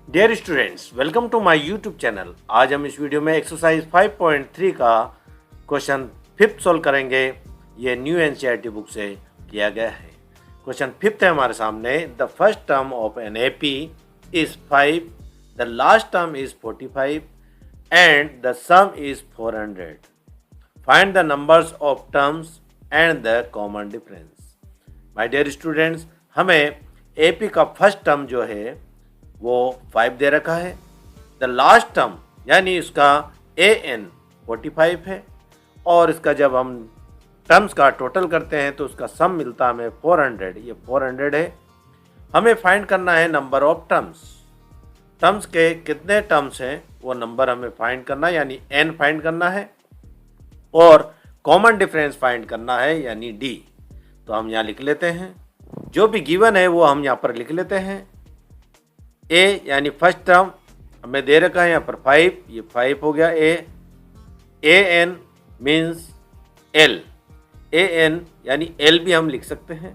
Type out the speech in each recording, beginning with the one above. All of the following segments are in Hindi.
Dear students, welcome to my YouTube channel. आज हम इस वीडियो में एक्सरसाइज 5.3 का क्वेश्चन फिफ्थ सोल्व करेंगे। ये न्यू एनसीईआरटी बुक से किया गया है। क्वेश्चन फिफ्थ है हमारे सामने। The first term of an AP is 5, the last term is 45 and the sum is 400। Find the numbers of terms and the common difference. My dear students, हमें एपी का फर्स्ट टर्म जो है वो 5 दे रखा है। द लास्ट टर्म यानी इसका an 45 है और इसका जब हम टर्म्स का टोटल करते हैं तो उसका सम मिलता है हमें 400। ये 400 है। हमें फाइंड करना है नंबर ऑफ टर्म्स। टर्म्स के कितने टर्म्स हैं वो नंबर हमें फाइंड करना है, यानी n फाइंड करना है, और कॉमन डिफरेंस फाइंड करना है यानी d। तो हम यहाँ लिख लेते हैं, जो भी गिवन है वो हम यहाँ पर लिख लेते हैं। a यानी फर्स्ट टर्म हमें दे रखा है यहाँ पर 5, ये 5 हो गया a n means l, an यानी l भी हम लिख सकते हैं।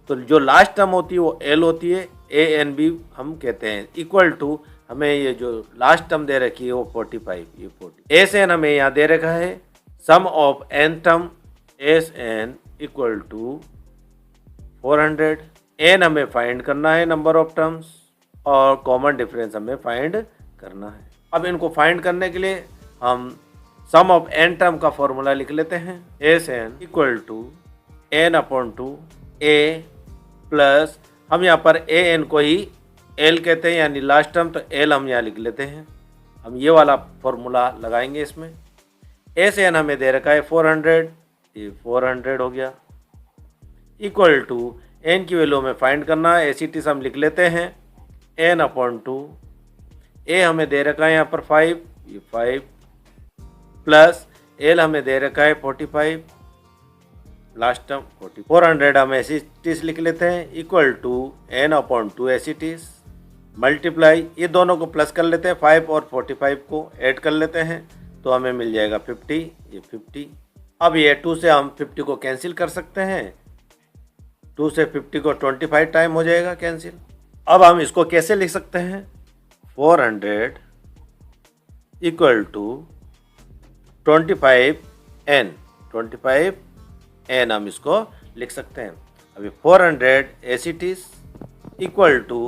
तो जो लास्ट टर्म होती है वो l होती है, an भी हम कहते हैं। इक्वल टू हमें ये जो लास्ट टर्म दे रखी है वो 45, ये 40। एस एन हमें यहाँ दे रखा है sum of n term, S N equal to 400। n हमें फाइंड करना है नंबर ऑफ टर्म्स और कॉमन डिफरेंस हमें फाइंड करना है। अब इनको फाइंड करने के लिए हम सम ऑफ n टर्म का फॉर्मूला लिख लेते हैं। S N equal to n upon two a plus, हम यहाँ पर a n को ही l कहते हैं यानी लास्ट टर्म, तो l हम यहाँ लिख लेते हैं। हम ये वाला फॉर्मूला लगाएंगे इसमें। एस एन हमें दे रखा है 400, ये 400 हो गया। इक्वल टू n की वैल्यू हमें फाइंड करना है, एस हम लिख लेते हैं n अपॉन टू a हमें दे रखा है यहाँ पर 5, ये 5 प्लस l हमें दे रखा है 45, लास्ट टर्म 40। 400 हम एसिटिस लिख लेते हैं equal to n upon two एसिटिस मल्टीप्लाई, ये दोनों को प्लस कर लेते हैं, 5 और 45 को ऐड कर लेते हैं तो हमें मिल जाएगा 50, ये 50। अब ये 2 से हम 50 को कैंसिल कर सकते हैं, 2 से 50 को 25 टाइम हो जाएगा कैंसिल। अब हम इसको कैसे लिख सकते हैं, 400 इक्वल टू 25n, 25n हम इसको लिख सकते हैं। अभी 400 एसिटिस इक्वल टू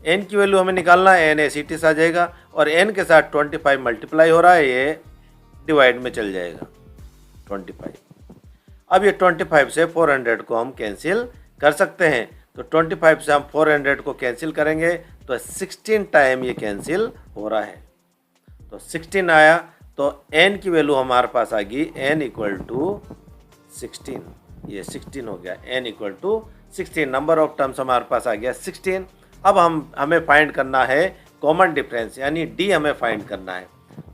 n की वैल्यू हमें निकालना है, n एसिटिस आ जाएगा और n के साथ 25 मल्टीप्लाई हो रहा है, ये डिवाइड में चल जाएगा 25। अब ये 25 से 400 को हम कैंसिल कर सकते हैं, तो 25 से हम 400 को कैंसिल करेंगे तो 16 टाइम ये कैंसिल हो रहा है, तो 16 आया तो n की वैल्यू हमारे पास आ गई n इक्वल टू 16, ये 16 हो गया। n equal to 16, number of terms हमारे पास आ गया 16। अब हमें फाइंड करना है कॉमन डिफरेंस यानी d हमें फाइंड करना है।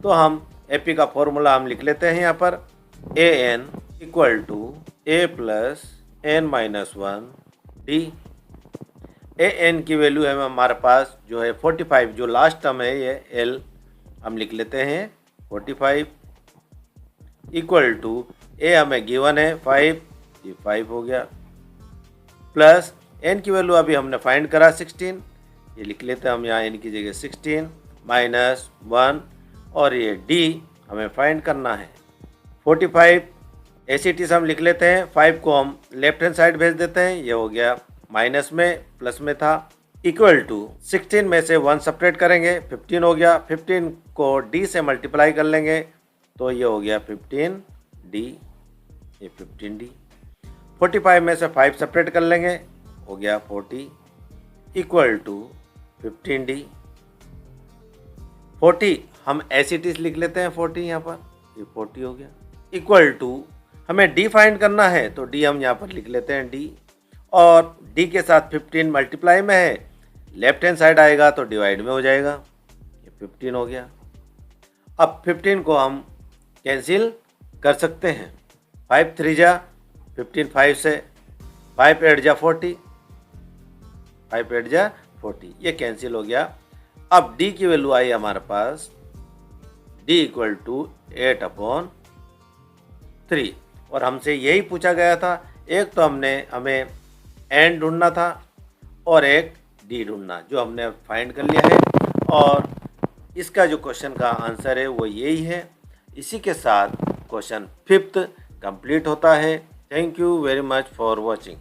तो हम एपी का फॉर्मूला हम लिख लेते हैं यहाँ पर, an equal to a plus n minus 1 d। an की वैल्यू है हमारे पास जो है 45, जो लास्ट टर्म है ये l हम लिख लेते हैं 45 इक्वल टू a हमें गिवन है 5, ये 5 हो गया, प्लस n की वैल्यू अभी हमने फाइंड करा 16, ये लिख लेते हैं हम यहाँ n की जगह 16 माइनस 1, और ये d हमें फाइंड करना है 45। एसिटिस हम लिख लेते हैं, 5 को हम लेफ्ट हैंड साइड भेज देते हैं, ये हो गया माइनस में, प्लस में था, इक्वल टू 16 में से 1 सेपरेट करेंगे 15 हो गया, 15 को d से मल्टीप्लाई कर लेंगे तो ये हो गया 15d, ये 15d। 45 में से 5 सेपरेट कर लेंगे, हो गया 40 इक्वल टू 15d। 40 हम एसिटिस लिख लेते हैं 40 यहाँ पर, ये 40 हो गया, इक्वल टू हमें d फाइंड करना है तो d हम यहाँ पर लिख लेते हैं d, और d के साथ 15 मल्टीप्लाई में है, लेफ्ट हैंड साइड आएगा तो डिवाइड में हो जाएगा, ये 15 हो गया। अब 15 को हम कैंसिल कर सकते हैं, 5 3 जा 15, 5 से 5 8 जा 40, 5 8 जा 40, ये कैंसिल हो गया। अब d की वैल्यू आई हमारे पास, d इक्वल टू 8 अपॉन 3, और हमसे यही पूछा गया था। एक तो हमें n ढूंढना था और एक d ढूंढना, जो हमने फाइंड कर लिया है। और इसका जो क्वेश्चन का आंसर है वो यही है। इसी के साथ क्वेश्चन 5th कंप्लीट होता है। Thank you very much for watching.